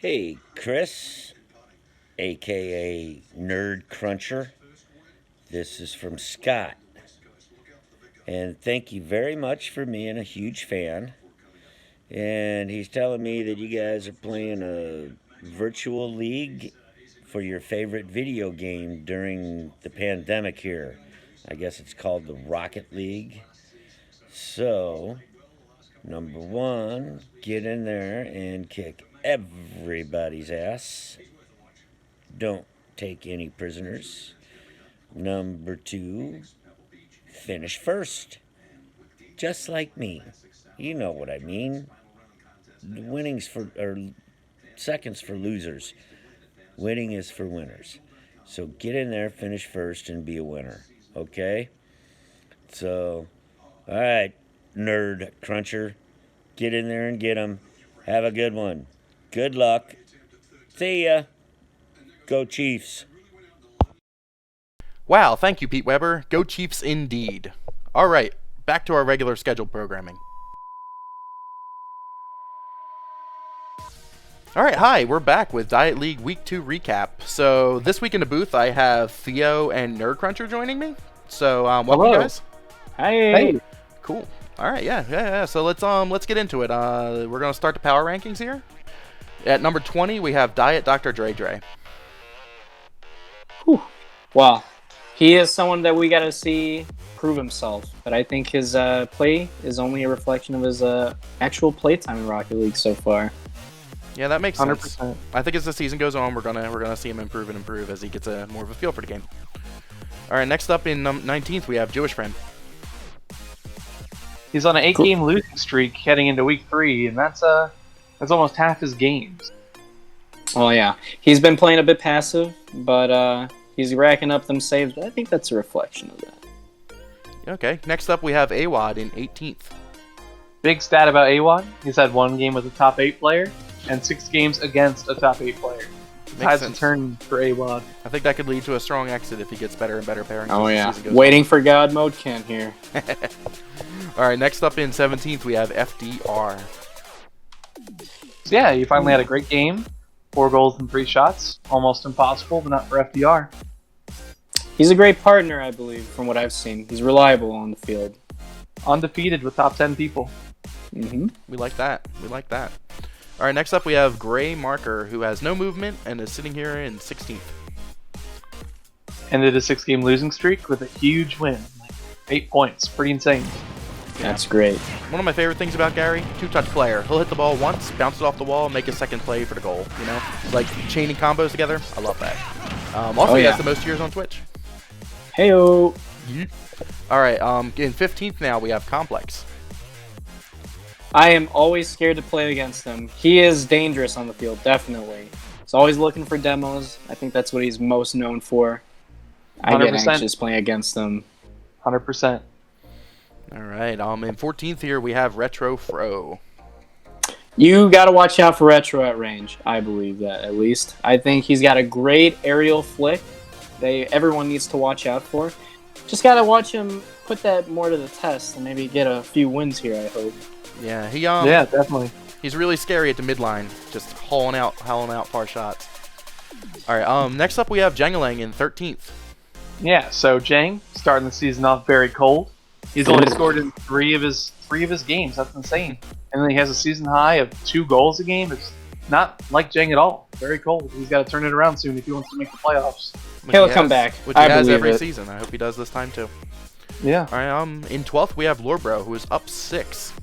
Hey, Chris, aka Nerd Cruncher. This is from Scott. And thank you very much for being a huge fan. And he's telling me that you guys are playing a virtual league for your favorite video game during the pandemic here. I guess it's called the Rocket League. So, number one, get in there and kick everybody's ass. Don't take any prisoners. Number two, finish first. Just like me. You know what I mean. Winnings for, or seconds for losers. Winning is for winners. So get in there, finish first, and be a winner. Okay? So, alright, Nerd Cruncher. Get in there and get 'em. Have a good one. Good luck. See ya. Go Chiefs. Wow, thank you, Pete Weber. Go Chiefs indeed. All right, back to our regular scheduled programming. All right, hi, we're back with Diet League Week 2 recap. So this week in the booth, I have Theo and Nerd Cruncher joining me. So welcome, Hello. guys. Hey. Cool. All right, yeah. So let's get into it. We're gonna start the power rankings here. At number 20, we have Diet Dr. Dre. Whew. Well, he is someone that we got to see prove himself, but I think his play is only a reflection of his actual playtime in Rocket League so far. Yeah, that makes sense. 100%. I think as the season goes on, we're gonna see him improve as he gets more of a feel for the game. All right, next up in 19th, we have Jewish Friend. He's on an 8-game losing streak heading into week 3, and that's almost half his games. Well, yeah, he's been playing a bit passive, but he's racking up them saves. But I think that's a reflection of that. Okay, next up we have AWOD in 18th. Big stat about AWOD: he's had 1 game with a top 8 player and 6 games against a top 8 player. Tides a turn for AWOD. I think that could lead to a strong exit if he gets better and better pairings. Oh as yeah, the season goes waiting for God mode Ken here. on. All right, next up in 17th we have FDR. So yeah, he finally had a great game. 4 goals and 3 shots. Almost impossible, but not for FDR. He's a great partner, I believe, from what I've seen. He's reliable on the field. Undefeated with top 10 people. Mm-hmm. We like that. All right, next up we have Gray Marker, who has no movement and is sitting here in 16th. Ended a 6-game losing streak with a huge win. 8 points. Pretty insane. That's great. One of my favorite things about Gary, 2-touch player. He'll hit the ball once, bounce it off the wall, make a second play for the goal. You know, like chaining combos together. I love that. Also, he has the most years on Twitch. Heyo. All right, in 15th now we have Complex. I am always scared to play against him. He is dangerous on the field, definitely. He's always looking for demos. I think that's what he's most known for. I get 100%. anxious playing against him. 100%. All right, in 14th here we have Retro Fro. You got to watch out for Retro at range. I believe that, at least. I think he's got a great aerial flick that everyone needs to watch out for. Just got to watch him put that more to the test and maybe get a few wins here, I hope. Yeah, Yeah, definitely. he's really scary at the midline, just hauling out far shots. All right, next up we have Jengalang in 13th. Yeah, so Jang starting the season off very cold. He's only scored in three of his games. That's insane. And then he has a season high of 2 goals a game. It's not like Jang at all. Very cold. He's got to turn it around soon if he wants to make the playoffs. He'll come back. Which I he has believe every it. season. I hope he does this time too. Yeah. All right, in 12th we have Lorbro, who is up 6.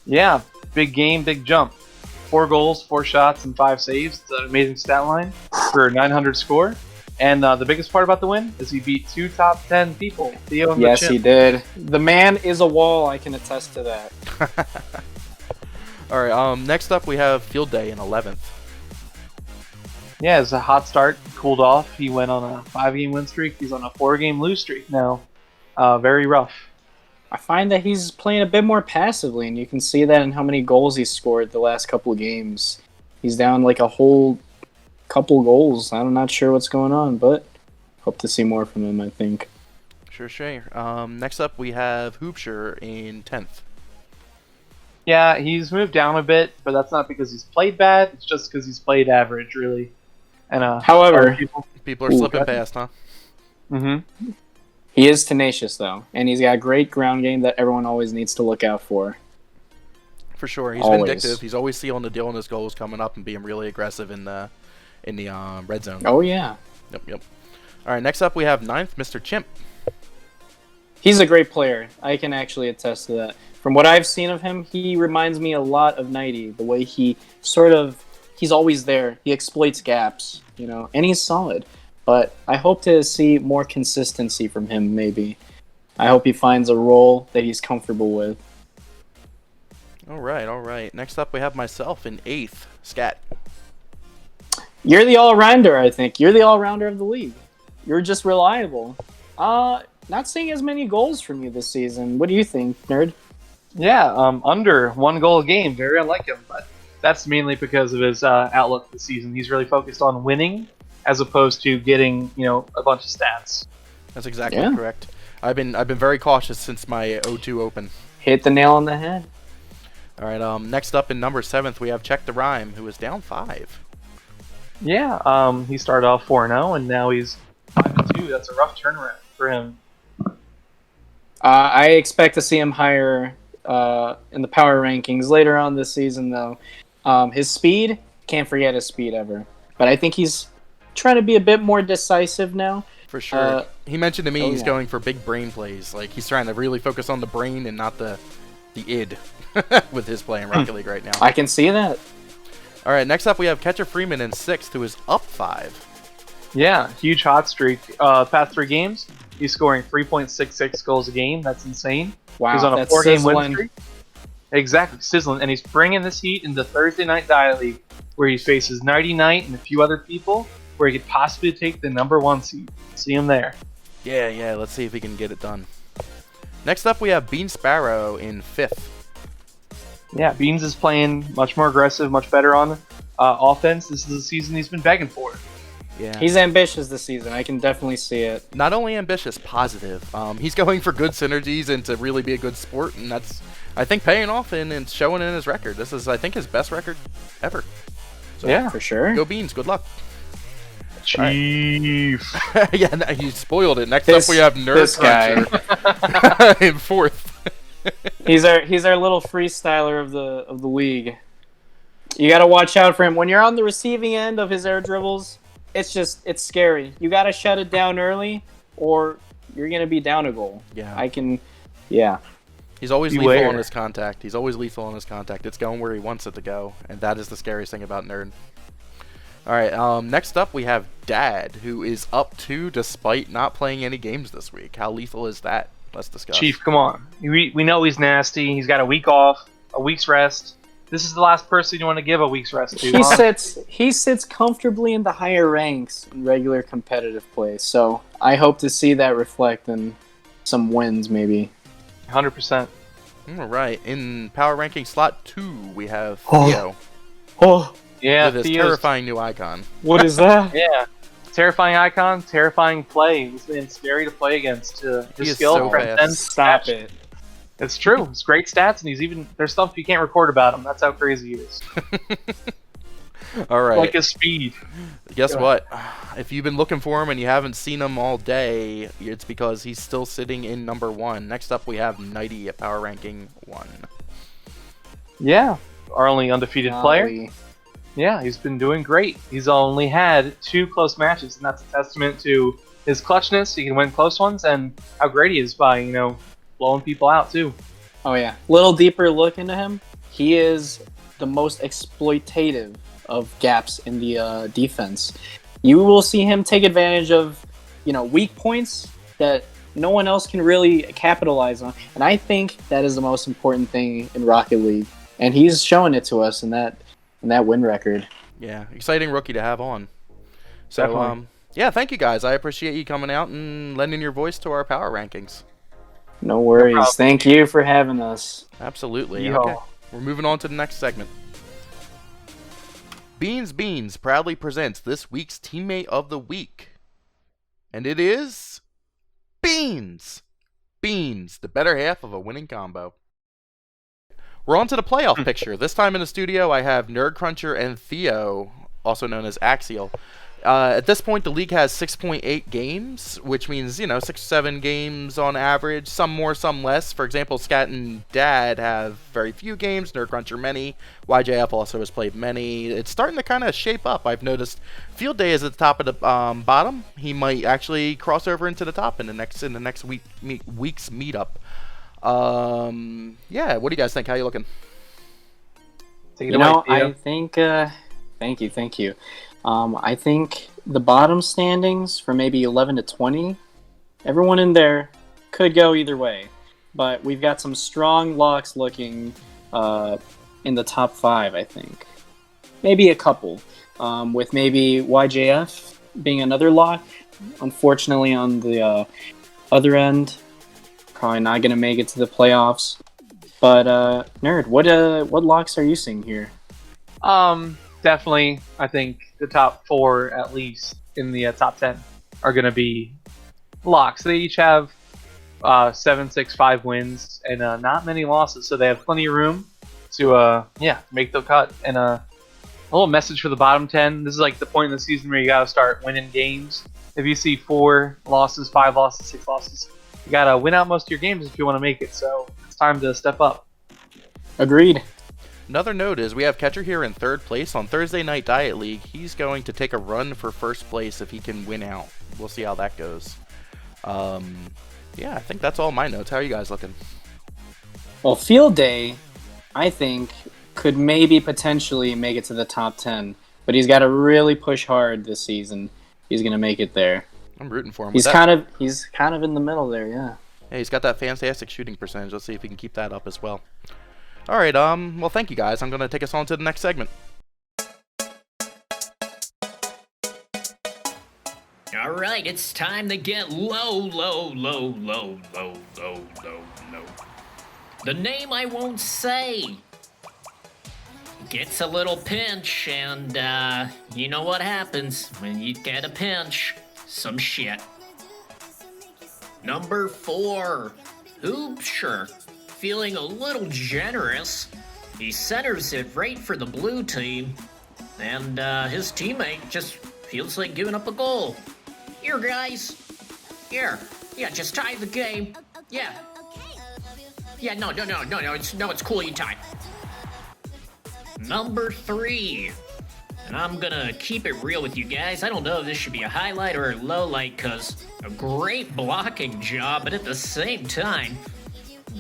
Yeah, big game, big jump. 4 goals, 4 shots, and 5 saves. It's an amazing stat line for a 900 score. And the biggest part about the win is he beat 2 top 10 people. Theo and Yes, Machim. he did. The man is a wall. I can attest to that. All right, next up we have Field Day in 11th. Yeah, it's a hot start. Cooled off. He went on a 5-game win streak. He's on a 4-game lose streak now. Very rough. I find that he's playing a bit more passively, and you can see that in how many goals he's scored the last couple of games. He's down like a whole couple goals. I'm not sure what's going on, but hope to see more from him, I think. Sure. Next up we have Hoopsher in 10th. Yeah, he's moved down a bit, but that's not because he's played bad. It's just because he's played average, really. And However, People are Ooh, slipping God. past, huh? mm-hmm. he is tenacious though, and he's got a great ground game that everyone always needs to look out for. For sure. He's Always. vindictive. He's always sealing the deal on his goals, coming up and being really aggressive in the red zone. Oh yeah, Yep. All right, next up we have ninth, Mr. Chimp. he's a great player. I can actually attest to that. From what I've seen of him, he reminds me a lot of Nighty. The way he's always there. He exploits gaps, and he's solid. But I hope to see more consistency from him, maybe. I hope he finds a role that he's comfortable with. All right. Next up we have myself in eighth, Scat. You're the all-rounder, I think. You're the all-rounder of the league. You're just reliable. Not seeing as many goals from you this season. What do you think, nerd? Yeah, under 1 goal a game. Very unlike him, but that's mainly because of his outlook this season. He's really focused on winning as opposed to getting, a bunch of stats. That's exactly correct. I've been very cautious since my 0-2 open. Hit the nail on the head. All right. Next up in number 7th we have Check the Rhyme, who is down 5. Yeah, he started off 4-0, and now he's 5-2. That's a rough turnaround for him. I expect to see him higher in the power rankings later on this season, though. His speed, can't forget his speed ever. But I think he's trying to be a bit more decisive now. For sure. He mentioned to me he's yeah. going for big brain plays. Like, he's trying to really focus on the brain and not the id with his play in Rocket League right now. I can see that. All right, next up we have Catcher Freeman in 6th, who is up 5. Yeah, huge hot streak. Past 3 games, he's scoring 3.66 goals a game. That's insane. Wow, He's on a that's 4-game win sizzling. streak. Exactly, sizzling. And he's bringing this heat into Thursday Night Dial League, where he faces Nighty Night and a few other people, where he could possibly take the number 1 seed. See him there. Yeah, let's see if he can get it done. Next up we have Bean Sparrow in 5th. Yeah, Beans is playing much more aggressive, much better on offense. This is the season he's been begging for. Yeah. He's ambitious this season. I can definitely see it. Not only ambitious, positive. He's going for good synergies and to really be a good sport, and that's, I think, paying off and showing in his record. This is, I think, his best record ever. So, Yeah. For sure. Go Beans, good luck. Chief. Yeah, no, you spoiled it. Next This- up we have Nerd this guy. Cruncher in 4th. He's our little freestyler of the league. You got to watch out for him when you're on the receiving end of his air dribbles. It's scary. You got to shut it down early, or you're gonna be down a goal. Yeah. Yeah. He's always Beware. lethal on his contact. It's going where he wants it to go, and that is the scariest thing about Nerd. All right, next up we have Dad, who is up 2 despite not playing any games this week. How lethal is that? Let's discuss. Chief, come on. We know he's nasty. He's got a week off, a week's rest. This is the last person you want to give a week's rest to. He sits comfortably in the higher ranks in regular competitive play. So I hope to see that reflect in some wins, maybe. 100%. All right, in power ranking slot 2, we have Oh. Theo Oh, Yeah, with his Theo's- terrifying new icon. what is that? Yeah. Terrifying icon, terrifying play. He's been scary to play against. He His is skill so transcends Stop stats. it. It's true. It's great stats, and there's stuff you can't record about him. That's how crazy he is. All right. Like his speed. Guess Go what? If you've been looking for him and you haven't seen him all day, it's because he's still sitting in number 1. Next up, we have Nighty at power ranking 1. Yeah. Our only undefeated player. Golly. Yeah, he's been doing great. He's only had 2 close matches, and that's a testament to his clutchness. He can win close ones, and how great he is by, blowing people out, too. Oh yeah. Little deeper look into him. He is the most exploitative of gaps in the defense. You will see him take advantage of, weak points that no one else can really capitalize on. And I think that is the most important thing in Rocket League. And he's showing it to us in that win record. Yeah, exciting rookie to have on. So, Definitely. yeah, thank you guys. I appreciate you coming out and lending your voice to our power rankings. No worries. problem. Thank you for having us. Absolutely. Yeehaw. Okay, we're moving on to the next segment. Beans proudly presents this week's Teammate of the Week. And it is... Beans! Beans, the better half of a winning combo. We're on to the playoff picture. This time in the studio, I have Nerd Cruncher and Theo, also known as Axial. At this point, the league has 6.8 games, which means, 6 or 7 games on average, some more, some less. For example, Scat and Dad have very few games, Nerd Cruncher many, YJF also has played many. It's starting to kind of shape up. I've noticed Field Day is at the top of the bottom. He might actually cross over into the top in the next week's meetup. Yeah, what do you guys think? How you looking? Take it away, Theo. I think. Thank you. I think the bottom standings for maybe 11 to 20, everyone in there could go either way. But we've got some strong locks looking in the top 5, I think. Maybe a couple, with maybe YJF being another lock. Unfortunately, on the other end, probably not going to make it to the playoffs. But, Nerd, what locks are you seeing here? Definitely, I think the top 4, at least in the top 10, are going to be locks. They each have 7, 6, 5 wins and not many losses, so they have plenty of room to make the cut. And a little message for the bottom 10: this is like the point in the season where you got to start winning games. If you see 4 losses, 5 losses, 6 losses, you got to win out most of your games if you want to make it. So it's time to step up. Agreed. Another note is we have Catcher here in 3rd place on Thursday Night Diet League. He's going to take a run for 1st place if he can win out. We'll see how that goes. Yeah, I think that's all my notes. How are you guys looking? Well, Field Day, I think, could maybe potentially make it to the top 10. But he's got to really push hard this season. He's going to make it there. I'm rooting for him. He's kind of in the middle there, yeah. Yeah, he's got that fantastic shooting percentage. Let's see if he can keep that up as well. All right, well, thank you guys. I'm going to take us on to the next segment. All right, it's time to get low. The name I won't say gets a little pinch, and you know what happens when you get a pinch. Some shit. Number 4, Hoopsher. Feeling a little generous, he centers it right for the blue team, and his teammate just feels like giving up a goal. Here, guys. Here. Yeah, just tie the game. Yeah. Yeah, no, it's cool, you tie. Number 3. And I'm gonna keep it real with you guys. I don't know if this should be a highlight or a low light, cause a great blocking job, but at the same time,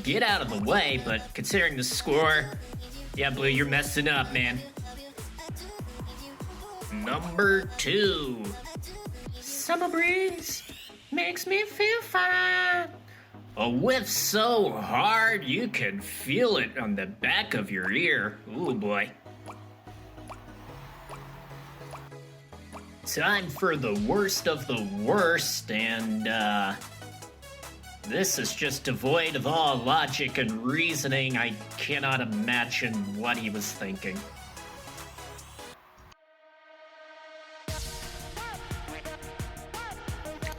get out of the way. But considering the score, yeah, Blue, you're messing up, man. Number 2. Summer breeze makes me feel fine. A whiff so hard you can feel it on the back of your ear. Ooh, boy. Time for the worst of the worst, and this is just devoid of all logic and reasoning. I cannot imagine what he was thinking.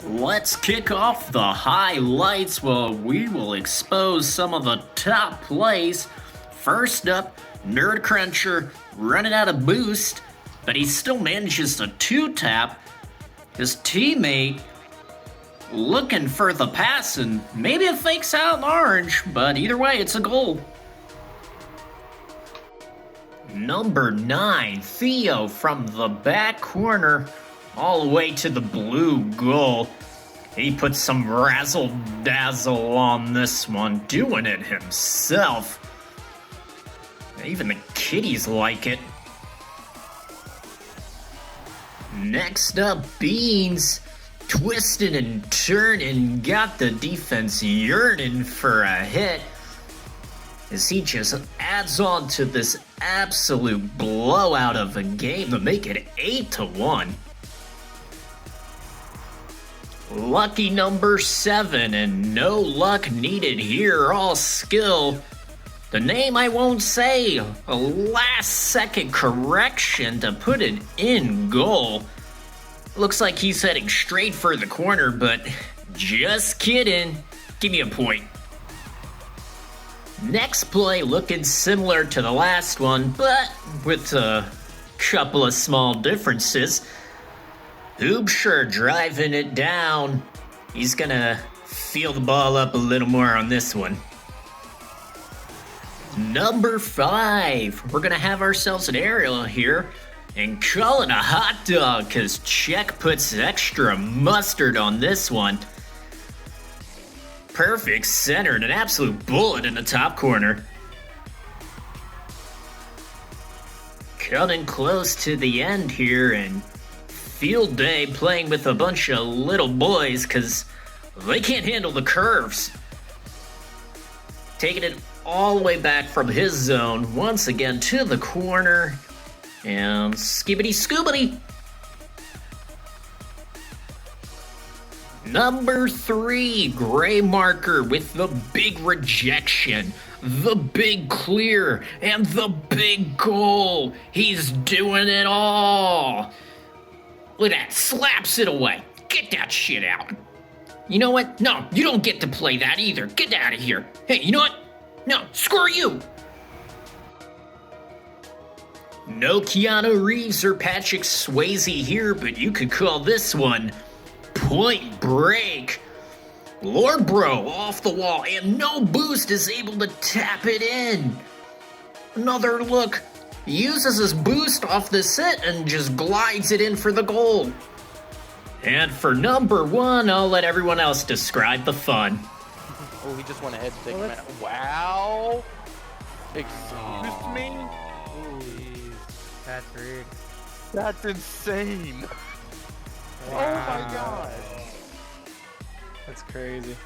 Let's kick off the highlights. Well, we will expose some of the top plays. First up, Nerd Cruncher running out of boost, but he still manages to 2-tap. His teammate looking for the pass, and maybe it fakes out orange, but either way, it's a goal. Number 9, Theo from the back corner all the way to the blue goal. He puts some razzle-dazzle on this one, doing it himself. Even the kiddies like it. Next up, Beans. Twisting and turning, got the defense yearning for a hit, as he just adds on to this absolute blowout of a game to make it 8-1. Lucky number 7, and no luck needed here, all skill. The name I won't say, a last-second correction to put it in goal. Looks like he's heading straight for the corner, but just kidding. Give me a point. Next play looking similar to the last one, but with a couple of small differences. Hoobsher driving it down. He's gonna feel the ball up a little more on this one. Number 5. We're gonna have ourselves an aerial here and call it a hot dog because Czech puts extra mustard on this one. Perfect centered, an absolute bullet in the top corner. Cutting close to the end here, and field day playing with a bunch of little boys because they can't handle the curves. Taking it all the way back from his zone, once again to the corner, and skibbity scoobity. Number 3, Gray Marker with the big rejection, the big clear, and the big goal. He's doing it all. Look at that, slaps it away. Get that shit out. You know what? No, you don't get to play that either. Get out of here. Hey, you know what? No, screw you. No Keanu Reeves or Patrick Swayze here, but you could call this one Point Break. Lord Bro off the wall, and no boost is able to tap it in. Another look. Uses his boost off the set and just glides it in for the goal. And for number 1, I'll let everyone else describe the fun. Oh, he just went ahead to take him out. Wow. Excuse me? Patrick. That's insane. Wow. Oh my god. That's crazy.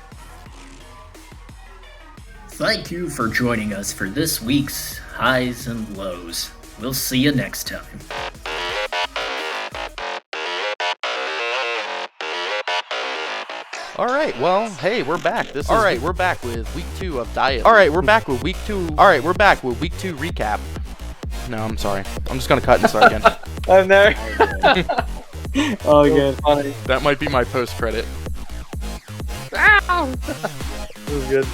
Thank you for joining us for this week's Highs and Lows. We'll see you next time. All right, well, hey, we're back. We're back with week 2 of Diet. All right, we're back with week 2. All right, we're back with week 2 recap. No, I'm sorry. I'm just gonna cut and start again. I'm there. Oh, good. Funny. That might be my post credit. It was good.